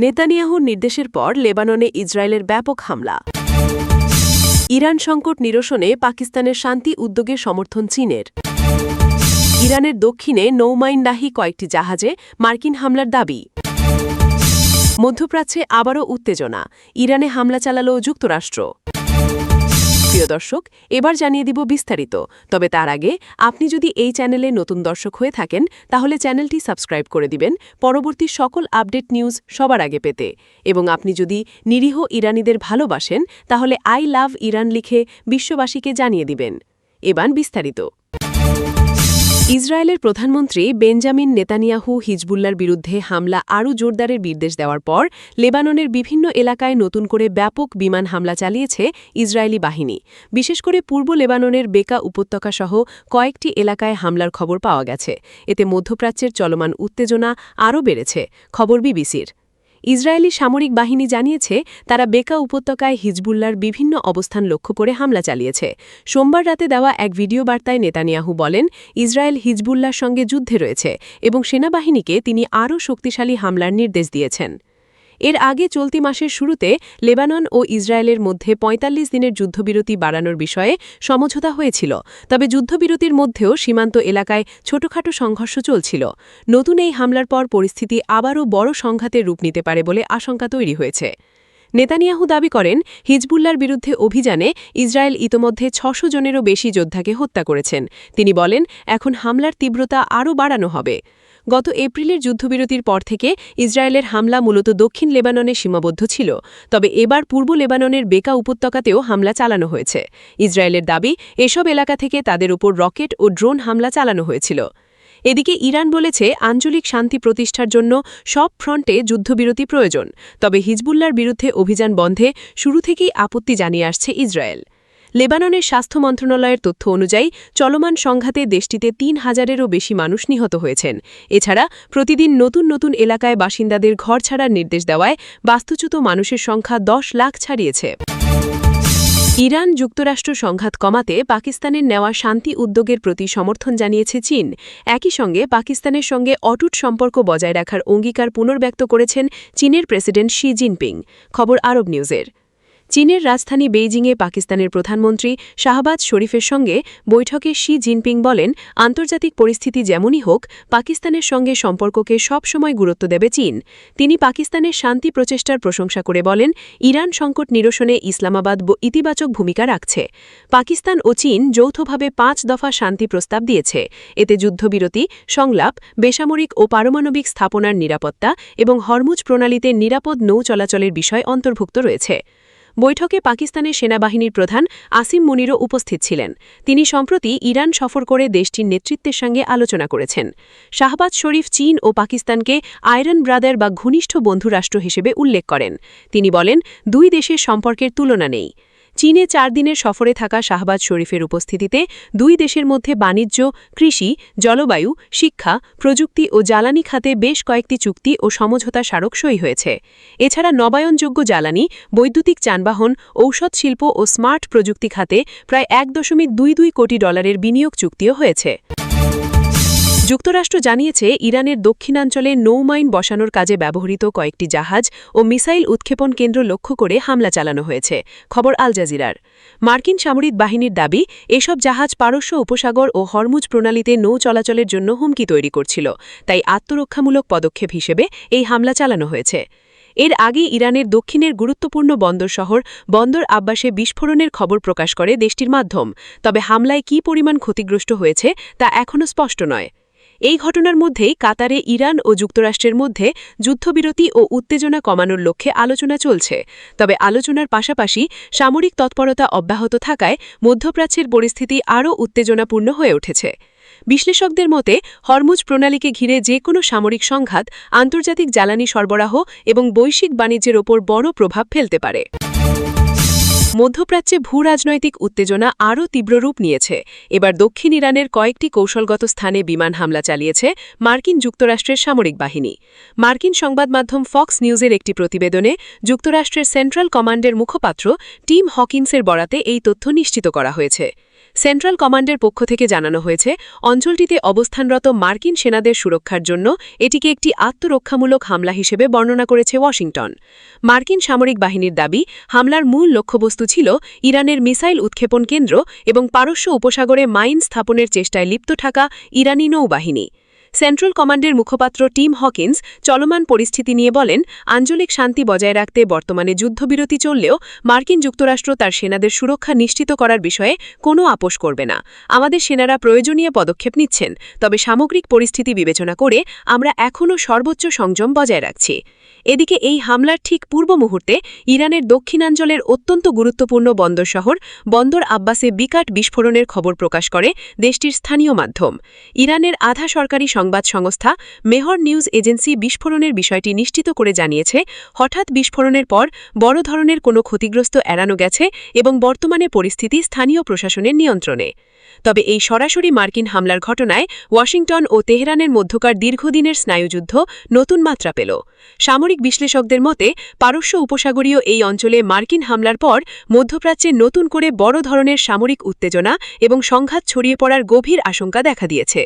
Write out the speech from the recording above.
নেতানিয়াহুর নির্দেশের পর লেবাননে ইসরায়েলের ব্যাপক হামলা। ইরান সংকট নিরসনে পাকিস্তানের শান্তি উদ্যোগে সমর্থন চীনের। ইরানের দক্ষিণে নৌমাইনবাহী কয়েকটি জাহাজে মার্কিন হামলার দাবি। মধ্যপ্রাচ্যে আবারও উত্তেজনা, ইরানে হামলা চালাল যুক্তরাষ্ট্র। প্রিয় দর্শক, এবার জানিয়ে দিব বিস্তারিত। তবে তার আগে আপনি যদি এই চ্যানেলে নতুন দর্শক হয়ে থাকেন তাহলে চ্যানেলটি সাবস্ক্রাইব করে দিবেন পরবর্তী সকল আপডেট নিউজ সবার আগে পেতে। এবং আপনি যদি নিরীহ ইরানিদের ভালোবাসেন তাহলে আই লাভ ইরান লিখে বিশ্ববাসীকে জানিয়ে দিবেন। এবার বিস্তারিত। ইসরায়েলের প্রধানমন্ত্রী বেঞ্জামিন নেতানিয়াহু হিজবুল্লার বিরুদ্ধে হামলা আরও জোরদারের নির্দেশ দেওয়ার পর লেবাননের বিভিন্ন এলাকায় নতুন করে ব্যাপক বিমান হামলা চালিয়েছে ইসরায়েলি বাহিনী। বিশেষ করে পূর্ব লেবাননের বেকা উপত্যকাসহ কয়েকটি এলাকায় হামলার খবর পাওয়া গেছে। এতে মধ্যপ্রাচ্যের চলমান উত্তেজনা আরও বেড়েছে। খবর বিবিসির। ইসরায়েলি সামরিক বাহিনী জানিয়েছে তারা বেকা উপত্যকায় হিজবুল্লার বিভিন্ন অবস্থান লক্ষ্য করে হামলা চালিয়েছে। সোমবার রাতে দেওয়া এক ভিডিও বার্তায় নেতানিয়াহু বলেন, ইসরায়েল হিজবুল্লার সঙ্গে যুদ্ধে রয়েছে এবং সেনাবাহিনীকে তিনি আরও শক্তিশালী হামলার নির্দেশ দিয়েছেন। এর আগে চলতি মাসের শুরুতে লেবানন ও ইসরায়েলের মধ্যে ৪৫ দিনের যুদ্ধবিরতি বাড়ানোর বিষয়ে সমঝোতা হয়েছিল। তবে যুদ্ধবিরতির মধ্যেও সীমান্ত এলাকায় ছোটখাটো সংঘর্ষ চলছিল। নতুন এই হামলার পর পরিস্থিতি আবারও বড় সংঘাতের রূপ নিতে পারে বলে আশঙ্কা তৈরি হয়েছে। নেতানিয়াহু দাবি করেন, হিজবুল্লার বিরুদ্ধে অভিযানে ইসরায়েল ইতোমধ্যে ৬০০ জনেরও বেশি যোদ্ধাকে হত্যা করেছেন। তিনি বলেন, এখন হামলার তীব্রতা আরও বাড়ানো হবে। গত এপ্রিলের যুদ্ধবিরতির পর থেকে ইসরায়েলের হামলা মূলত দক্ষিণ লেবাননে সীমাবদ্ধ ছিল। তবে এবার পূর্ব লেবাননের বেকা উপত্যকাতেও হামলা চালানো হয়েছে। ইসরায়েলের দাবি, এসব এলাকা থেকে তাদের উপর রকেট ও ড্রোন হামলা চালানো হয়েছিল। এদিকে ইরান বলেছে, আঞ্চলিক শান্তি প্রতিষ্ঠার জন্য সব ফ্রন্টে যুদ্ধবিরতি প্রয়োজন। তবে হিজবুল্লার বিরুদ্ধে অভিযান বন্ধে শুরু থেকেই আপত্তি জানিয়ে আসছে ইসরায়েল। লেবাননের স্বাস্থ্য মন্ত্রণালয়ের তথ্য অনুযায়ী চলমান সংঘাতে দেশটিতে ৩,০০০-এরও বেশি মানুষ নিহত হয়েছেন। এছাড়া প্রতিদিন নতুন নতুন এলাকায় বাসিন্দাদের ঘর ছাড়ার নির্দেশ দেওয়ায় বাস্তুচ্যুত মানুষের সংখ্যা ১০ লাখ ছাড়িয়েছে। ইরান যুক্তরাষ্ট্র সংঘাত কমাতে পাকিস্তানের নেওয়া শান্তি উদ্যোগের প্রতি সমর্থন জানিয়েছে চীন। একই সঙ্গে পাকিস্তানের সঙ্গে অটুট সম্পর্ক বজায় রাখার অঙ্গীকার পুনর্ব্যক্ত করেছেন চীনের প্রেসিডেন্ট শি জিনপিং। খবর আরব নিউজের। চীনের রাজধানী বেইজিংয়ে পাকিস্তানের প্রধানমন্ত্রী শাহবাজ শরীফের সঙ্গে বৈঠকে শি জিনপিং বলেন, আন্তর্জাতিক পরিস্থিতি যেমনই হোক পাকিস্তানের সঙ্গে সম্পর্ককে সবসময় গুরুত্ব দেবে চীন। তিনি পাকিস্তানের শান্তি প্রচেষ্টার প্রশংসা করে বলেন, ইরান সংকট নিরসনে ইসলামাবাদ ইতিবাচক ভূমিকা রাখছে। পাকিস্তান ও চীন যৌথভাবে ৫ দফা শান্তি প্রস্তাব দিয়েছে। এতে যুদ্ধবিরতি, সংলাপ, বেসামরিক ও পারমাণবিক স্থাপনার নিরাপত্তা এবং হরমুজ প্রণালীতে নিরাপদ নৌ চলাচলের বিষয় অন্তর্ভুক্ত রয়েছে। বৈঠকে পাকিস্তানের সেনাবাহিনীর প্রধান আসিম মুনিরও উপস্থিত ছিলেন। তিনি সম্প্রতি ইরান সফর করে দেশটির নেতৃত্বের সঙ্গে আলোচনা করেছেন। শাহবাজ শরীফ চীন ও পাকিস্তানকে আয়রন ব্রাদার বা ঘনিষ্ঠ বন্ধুরাষ্ট্র হিসেবে উল্লেখ করেন। তিনি বলেন, দুই দেশের সম্পর্কের তুলনা নেই। চীনে ৪ দিনের সফরে থাকা শাহবাজ শরীফের উপস্থিতিতে দুই দেশের মধ্যে বাণিজ্য, কৃষি, জলবায়ু, শিক্ষা, প্রযুক্তি ও জ্বালানি খাতে বেশ কয়েকটি চুক্তি ও সমঝোতা স্মারক সই হয়েছে। এছাড়া নবায়নযোগ্য জ্বালানি, বৈদ্যুতিক যানবাহন, ঔষধ শিল্প ও স্মার্ট প্রযুক্তি খাতে প্রায় $১.22 কোটি বিনিয়োগ চুক্তিও হয়েছে। যুক্তরাষ্ট্র জানিয়েছে, ইরানের দক্ষিণাঞ্চলে নৌমাইন বসানোর কাজে ব্যবহৃত কয়েকটি জাহাজ ও মিসাইল উৎক্ষেপণ কেন্দ্র লক্ষ্য করে হামলা চালানো হয়েছে। খবর আল জাজিরার। মার্কিন সামরিক বাহিনীর দাবি, এসব জাহাজ পারস্য উপসাগর ও হরমুজ প্রণালীতে নৌ চলাচলের জন্য হুমকি তৈরি করছিল। তাই আত্মরক্ষামূলক পদক্ষেপ হিসেবে এই হামলা চালানো হয়েছে। এর আগে ইরানের দক্ষিণের গুরুত্বপূর্ণ বন্দর শহর বন্দর আব্বাসে বিস্ফোরণের খবর প্রকাশ করে দেশটির মাধ্যম। তবে হামলায় কী পরিমাণ ক্ষতিগ্রস্ত হয়েছে তা এখনও স্পষ্ট নয়। এই ঘটনার মধ্যেই কাতারে ইরান ও যুক্তরাষ্ট্রের মধ্যে যুদ্ধবিরতি ও উত্তেজনা কমানোর লক্ষ্যে আলোচনা চলছে। তবে আলোচনার পাশাপাশি সামরিক তৎপরতা অব্যাহত থাকায় মধ্যপ্রাচ্যের পরিস্থিতি আরও উত্তেজনাপূর্ণ হয়ে উঠেছে। বিশ্লেষকদের মতে, হরমুজ প্রণালীকে ঘিরে যে কোনো সামরিক সংঘাত আন্তর্জাতিক জ্বালানি সরবরাহ এবং বৈশ্বিক বাণিজ্যের ওপর বড় প্রভাব ফেলতে পারে। মধ্যপ্রাচ্যে ভূরাজনৈতিক উত্তেজনা আরও তীব্র রূপ নিয়েছে। এবার দক্ষিণ ইরানের কয়েকটি কৌশলগত স্থানে বিমান হামলা চালিয়েছে মার্কিন যুক্তরাষ্ট্রের সামরিক বাহিনী। মার্কিন সংবাদ মাধ্যম ফক্স নিউজের একটি প্রতিবেদনে যুক্তরাষ্ট্রের সেন্ট্রাল কমান্ডের মুখপাত্র টিম হকিন্সের বরাতে এই তথ্য নিশ্চিত করা হয়েছে। সেন্ট্রাল কমান্ডের পক্ষ থেকে জানানো হয়েছে অঞ্চলটিতে অবস্থানরত মার্কিন সেনাদের সুরক্ষার জন্য এটিকে একটি আত্মরক্ষামূলক হামলা হিসেবে বর্ণনা করেছে ওয়াশিংটন। মার্কিন সামরিক বাহিনীর দাবি, হামলার মূল লক্ষ্যবস্তু ছিল ইরানের মিসাইল উৎক্ষেপণ কেন্দ্র এবং পারস্য উপসাগরে মাইন স্থাপনের চেষ্টায় লিপ্ত থাকা ইরানি নৌবাহিনী। সেন্ট্রাল কমান্ডের মুখপাত্র টিম হকিন্স চলমান পরিস্থিতি নিয়ে বলেন, আঞ্চলিক শান্তি বজায় রাখতে বর্তমানে যুদ্ধবিরতি চললেও মার্কিন যুক্তরাষ্ট্র তার সেনাদের সুরক্ষা নিশ্চিত করার বিষয়ে কোনো আপোষ করবে না। আমাদের সেনারা প্রয়োজনীয় পদক্ষেপ নিচ্ছেন, তবে সামগ্রিক পরিস্থিতি বিবেচনা করে আমরা এখনও সর্বোচ্চ সংযম বজায় রাখছি। এদিকে এই হামলার ঠিক পূর্ব মুহূর্তে ইরানের দক্ষিণাঞ্চলের অত্যন্ত গুরুত্বপূর্ণ বন্দর শহর বন্দর আব্বাসে বিকট বিস্ফোরণের খবর প্রকাশ করে দেশটির স্থানীয় মাধ্যম। ইরানের আধা সরকারি সংবাদ সংস্থা মেহর নিউজ এজেন্সি বিস্ফোরণের বিষয়টি নিশ্চিত করে জানিয়েছে, হঠাৎ বিস্ফোরণের পর বড় ধরনের কোনো ক্ষতিগ্রস্ত এড়ানো গেছে এবং বর্তমানে পরিস্থিতি স্থানীয় প্রশাসনের নিয়ন্ত্রণে। তবে এই সরাসরি মার্কিন হামলার ঘটনায় ওয়াশিংটন ও তেহরানের মধ্যকার দীর্ঘদিনের স্নায়ুযুদ্ধ নতুন মাত্রা পেল। সামরিক বিশ্লেষকদের মতে, পারস্য উপসাগরীয় এই অঞ্চলে মার্কিন হামলার পর মধ্যপ্রাচ্যে নতুন করে বড় ধরনের সামরিক উত্তেজনা এবং সংঘাত ছড়িয়ে পড়ার গভীর আশঙ্কা দেখা দিয়েছে।